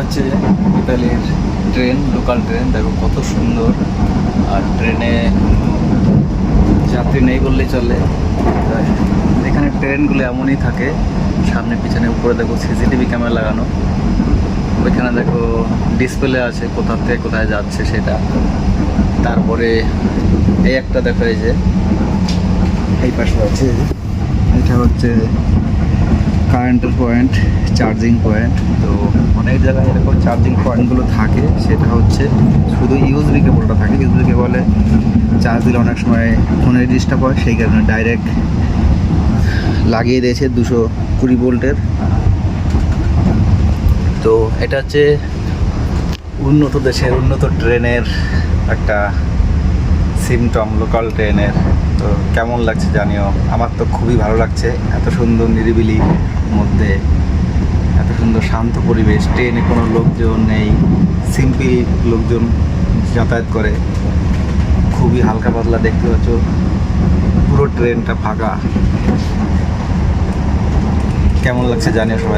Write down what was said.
হচ্ছে ইতালির train, local train. দেখো কত সুন্দর। আর ট্রেনে যাত্রী নেই বললেই চলে। এখানে ট্রেনগুলো এমনই থাকে, সামনে পিছনে উপরে দেখো সিসিটিভি ক্যামেরা লাগানো। ওইখানে দেখো ডিসপ্লে আছে কোথা থেকে কোথায় যাচ্ছে সেটা। তারপরে এই একটা দেখো, এই যে এই পাশে আছে, এটা হচ্ছে কারেন্টের পয়েন্ট, চার্জিং পয়েন্ট। তো অনেক জায়গায় এরকম চার্জিং পয়েন্টগুলো থাকে, সেটা হচ্ছে শুধু ইউএসবি কেবলটা থাকে। ইউএসবি কেবলে চার্জ দিলে অনেক সময় ফোনের ডিস্টার্ব হয়, সেই কারণে ডাইরেক্ট লাগিয়ে দিয়েছে 220 ভোল্টের। তো এটা হচ্ছে উন্নত দেশের উন্নত ট্রেনের একটা সিমটম, লোকাল ট্রেনের। তো কেমন লাগছে জানিও। আমার তো খুবই ভালো লাগছে, এত সুন্দর নিরিবিলি মধ্যে, এত সুন্দর শান্ত পরিবেশ। ট্রেনে কোনো লোকজন নেই, সিম্পল লোকজন যাতায়াত করে। খুবই হালকা পাতলা, দেখতে পাচ্ছ পুরো ট্রেনটা ফাঁকা। কেমন লাগছে জানিও সবাই।